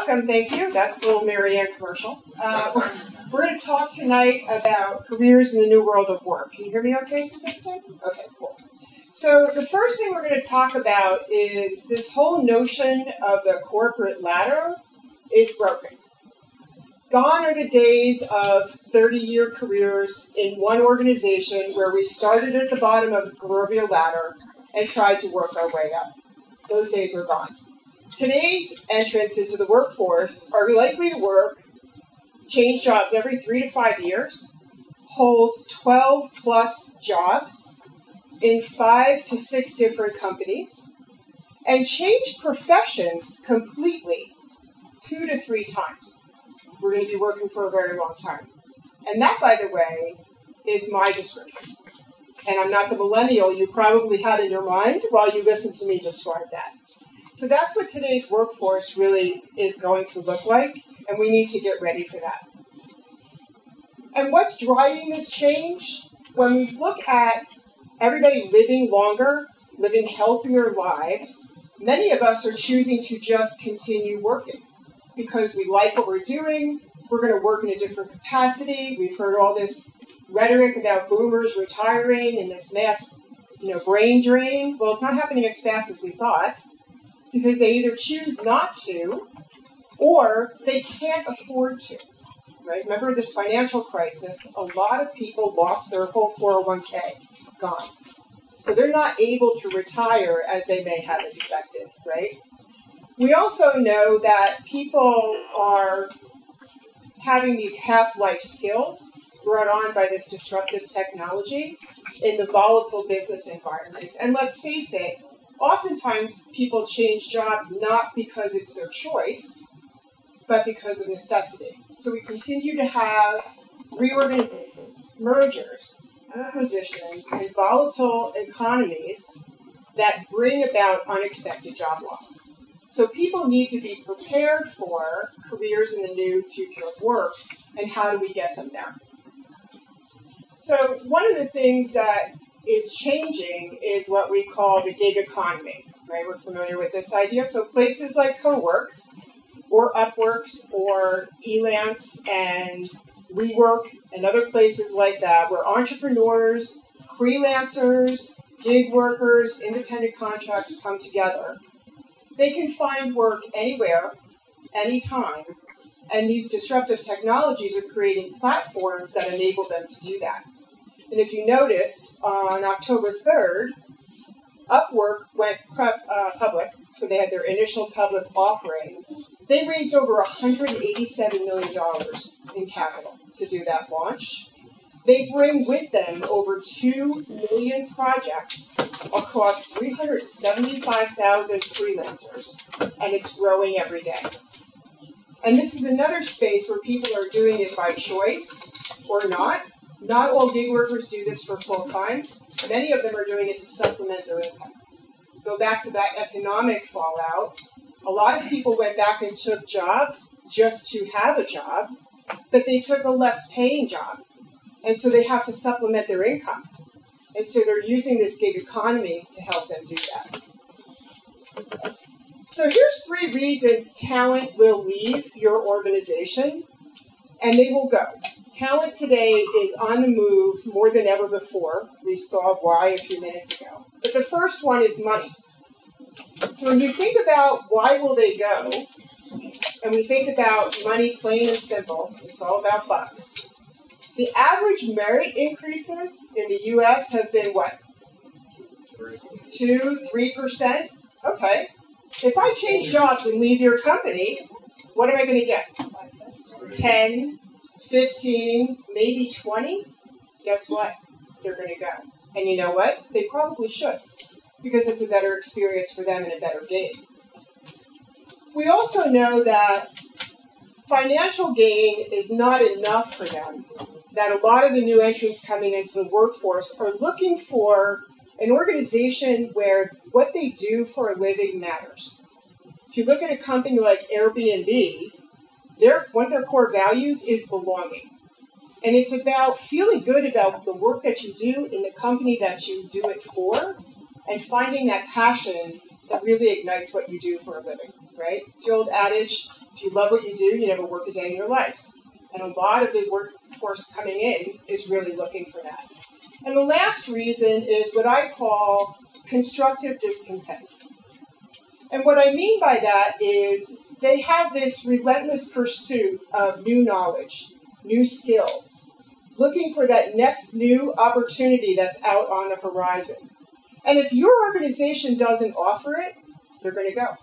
welcome, thank you. That's the little Maryanne commercial. We're going to talk tonight about careers in the new world of work. Can you hear me okay this time? Okay, cool. So the first thing we're going to talk about is this whole notion of the corporate ladder is broken. Gone are the days of 30-year careers in one organization where we started at the bottom of the proverbial ladder and tried to work our way up. Those days are gone. Today's entrants into the workforce are likely to work, change jobs every 3 to 5 years, hold 12 plus jobs in 5 to 6 different companies, and change professions completely 2 to 3 times. We're going to be working for a very long time. And that, by the way, is my description. And I'm not the millennial you probably had in your mind while you listened to me describe that. So that's what today's workforce really is going to look like, and we need to get ready for that. And what's driving this change? When we look at everybody living longer, living healthier lives, many of us are choosing to just continue working because we like what we're doing, we're going to work in a different capacity. We've heard all this rhetoric about boomers retiring and this mass, brain drain. Well, it's not happening as fast as we thought, because they either choose not to or they can't afford to, right? Remember this financial crisis, a lot of people lost their whole 401k, gone. So they're not able to retire as they may have expected, right? We also know that people are having these half-life skills brought on by this disruptive technology in the volatile business environment. And let's face it, oftentimes, people change jobs not because it's their choice, but because of necessity. So we continue to have reorganizations, mergers, acquisitions, and volatile economies that bring about unexpected job loss. So people need to be prepared for careers in the new future of work, and how do we get them there? So one of the things that is changing is what we call the gig economy, right? We're familiar with this idea. So places like CoWork or Upworks or Elance and WeWork and other places like that, where entrepreneurs, freelancers, gig workers, independent contracts come together. They can find work anywhere, anytime, and these disruptive technologies are creating platforms that enable them to do that. And if you noticed, on October 3rd, Upwork went public, so they had their initial public offering. They raised over $187 million in capital to do that launch. They bring with them over 2 million projects across 375,000 freelancers, and it's growing every day. And this is another space where people are doing it by choice or not. Not all gig workers do this for full time. Many of them are doing it to supplement their income. Go back to that economic fallout. A lot of people went back and took jobs just to have a job, but they took a less paying job. And so they have to supplement their income. And so they're using this gig economy to help them do that. So here's 3 reasons talent will leave your organization, and they will go. Talent today is on the move more than ever before. We saw why a few minutes ago. But the first one is money. So when you think about why will they go, and we think about money plain and simple, it's all about bucks. The average merit increases in the U.S. have been what? 2-3%? Okay. If I change jobs and leave your company, what am I going to get? 10, 15, maybe 20? Guess what? They're going to go. And you know what? They probably should, because it's a better experience for them and a better gig. We also know that financial gain is not enough for them, that a lot of the new entrants coming into the workforce are looking for an organization where what they do for a living matters. If you look at a company like Airbnb, one of their core values is belonging. And it's about feeling good about the work that you do in the company that you do it for, and finding that passion that really ignites what you do for a living, right? It's the old adage, If you love what you do, you never work a day in your life. And a lot of the workforce coming in is really looking for that. And the last reason is what I call constructive discontent. And what I mean by that is they have this relentless pursuit of new knowledge, new skills, looking for that next new opportunity that's out on the horizon. And if your organization doesn't offer it, they're going to go.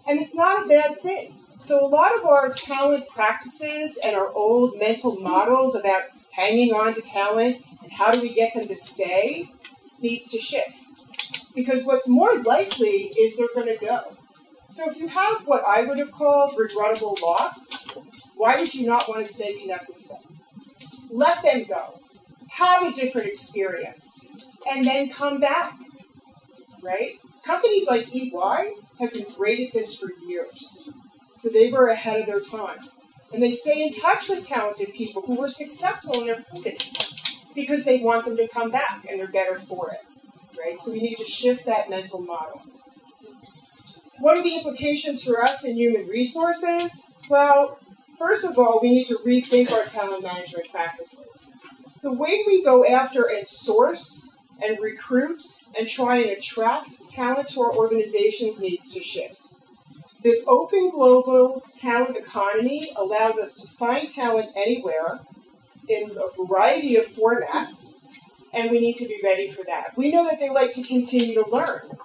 And it's not a bad thing. So a lot of our talent practices and our old mental models about hanging on to talent and how do we get them to stay needs to shift. Because what's more likely is they're going to go. So if you have what I would have called regrettable loss, why would you not want to stay connected to them? Let them go. Have a different experience. And then come back. Right? Companies like EY have been great at this for years. So they were ahead of their time. And they stay in touch with talented people who were successful in their company because they want them to come back and they're better for it. Right? So we need to shift that mental model. What are the implications for us in human resources? Well, first of all, we need to rethink our talent management practices. The way we go after and source and recruit and try and attract talent to our organizations needs to shift. This open global talent economy allows us to find talent anywhere in a variety of formats, and we need to be ready for that. We know that they like to continue to learn.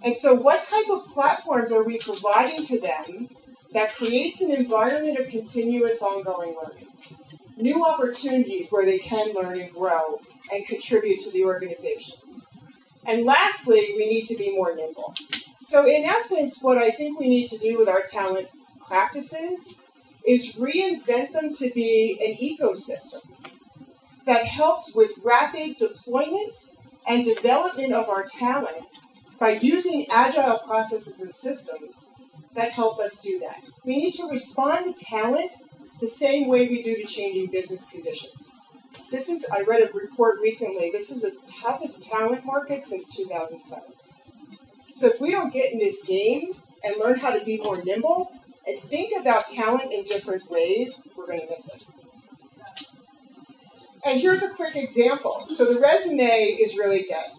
And so what type of platforms are we providing to them that creates an environment of continuous ongoing learning? New opportunities where they can learn and grow and contribute to the organization. And lastly, we need to be more nimble. So in essence, what I think we need to do with our talent practices is reinvent them to be an ecosystem that helps with rapid deployment and development of our talent by using agile processes and systems that help us do that. We need to respond to talent the same way we do to changing business conditions. I read a report recently, this is the toughest talent market since 2007. So if we don't get in this game and learn how to be more nimble and think about talent in different ways, we're going to miss it. And here's a quick example. So the resume is really dead,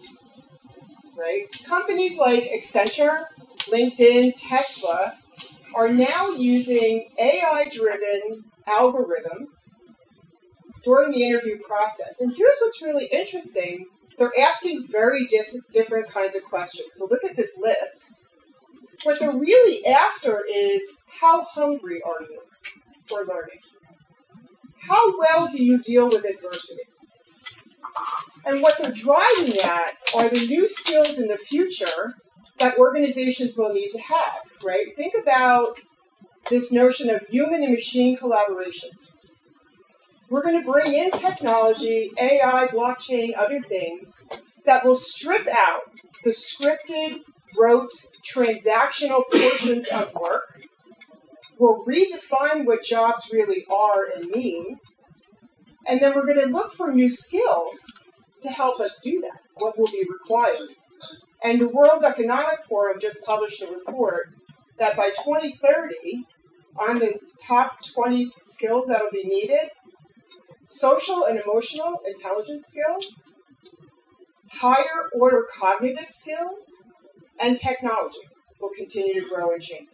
right? Companies like Accenture, LinkedIn, Tesla are now using AI-driven algorithms during the interview process. And here's what's really interesting. They're asking very different kinds of questions. So look at this list. What they're really after is, how hungry are you for learning? How well do you deal with adversity? And what they're driving at are the new skills in the future that organizations will need to have, right? Think about this notion of human and machine collaboration. We're going to bring in technology, AI, blockchain, other things that will strip out the scripted, rote, transactional portions of work. We'll redefine what jobs really are and mean. And then we're going to look for new skills to help us do that, what will be required. And the World Economic Forum just published a report that by 2030, on the top 20 skills that will be needed, social and emotional intelligence skills, higher order cognitive skills, and technology will continue to grow and change.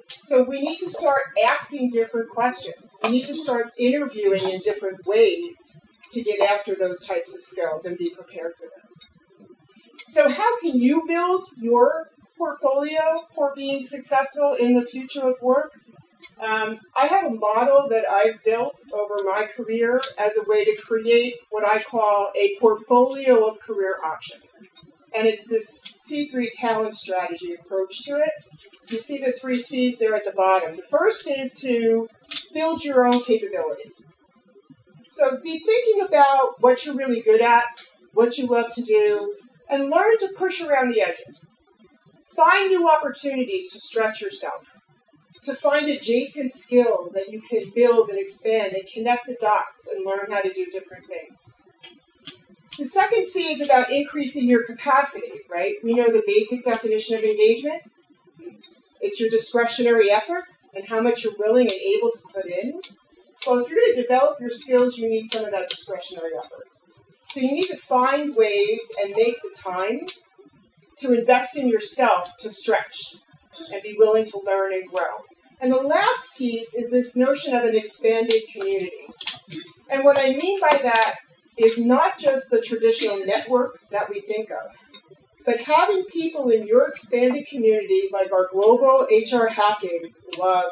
So we need to start asking different questions. We need to start interviewing in different ways to get after those types of skills and be prepared for this. So how can you build your portfolio for being successful in the future of work? I have a model that I've built over my career as a way to create what I call a portfolio of career options. And it's this C3 talent strategy approach to it. You see the 3 C's there at the bottom. The first is to build your own capabilities. So be thinking about what you're really good at, what you love to do, and learn to push around the edges. Find new opportunities to stretch yourself, to find adjacent skills that you can build and expand and connect the dots and learn how to do different things. The second C is about increasing your capacity, right? We know the basic definition of engagement. It's your discretionary effort and how much you're willing and able to put in. Well, if you're going to develop your skills, you need some of that discretionary effort. So you need to find ways and make the time to invest in yourself to stretch and be willing to learn and grow. And the last piece is this notion of an expanded community. And what I mean by that is not just the traditional network that we think of, but having people in your expanded community, like our global HR hacking, love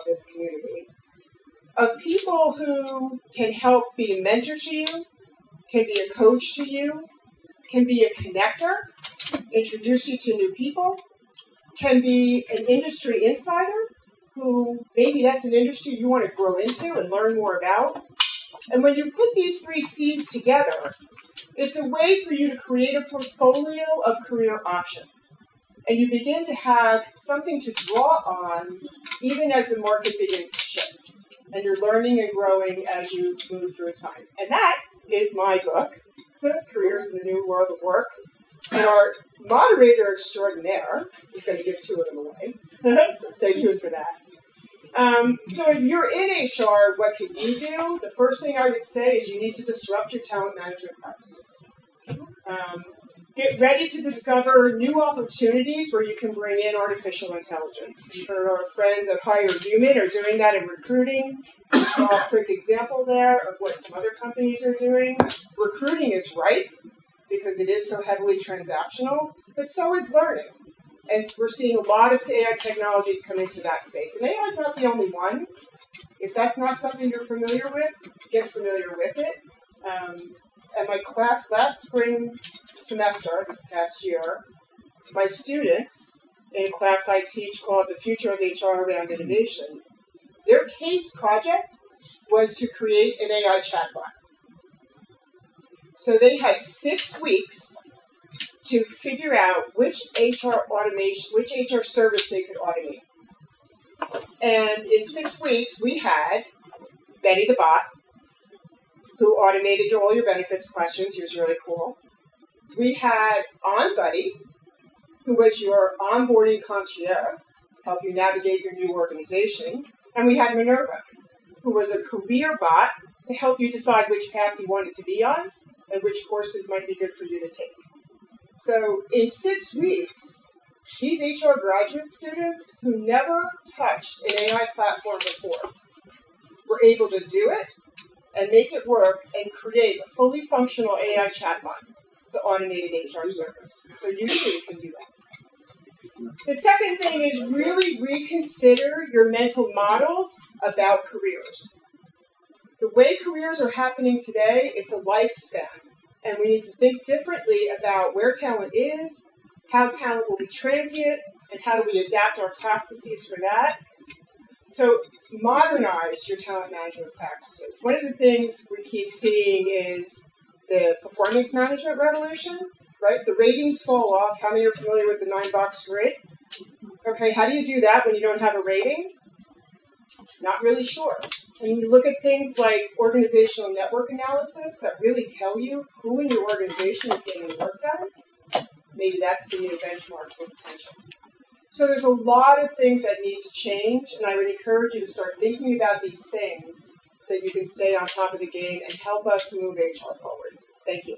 this community, of people who can help be a mentor to you, can be a coach to you, can be a connector, introduce you to new people, can be an industry insider, who maybe that's an industry you want to grow into and learn more about. And when you put these 3 C's together, it's a way for you to create a portfolio of career options. And you begin to have something to draw on even as the market begins to shift. And you're learning and growing as you move through time. And that is my book, Careers in the New World of Work. And our moderator extraordinaire is going to give 2 of them away. So stay tuned for that. So if you're in HR, what can you do? The first thing I would say is you need to disrupt your talent management practices. Get ready to discover new opportunities where you can bring in artificial intelligence. You've heard our friends at Hire Human are doing that in recruiting. You saw a quick example there of what some other companies are doing. Recruiting is ripe because it is so heavily transactional, but so is learning. And we're seeing a lot of AI technologies come into that space. And AI is not the only one. If that's not something you're familiar with, get familiar with it. At my class last spring semester, this past year, my students in a class I teach called The Future of HR Around Innovation, their case project was to create an AI chatbot. So they had 6 weeks to figure out which HR service they could automate. And in 6 weeks, we had Betty the bot, who automated all your benefits questions. He was really cool. We had OnBuddy, who was your onboarding concierge, help you navigate your new organization. And we had Minerva, who was a career bot to help you decide which path you wanted to be on and which courses might be good for you to take. So in 6 weeks, these HR graduate students who never touched an AI platform before were able to do it and make it work and create a fully functional AI chatbot to automate an HR service. So you too can do that. The second thing is really reconsider your mental models about careers. The way careers are happening today, it's a lifespan. And we need to think differently about where talent is, how talent will be transient, and how do we adapt our processes for that. So modernize your talent management practices. One of the things we keep seeing is the performance management revolution, right? The ratings fall off. How many are familiar with the 9-box grid? Okay, how do you do that when you don't have a rating? Not really sure. And you look at things like organizational network analysis that really tell you who in your organization is getting work done. Maybe that's the new benchmark for potential. So there's a lot of things that need to change, and I would encourage you to start thinking about these things so that you can stay on top of the game and help us move HR forward. Thank you.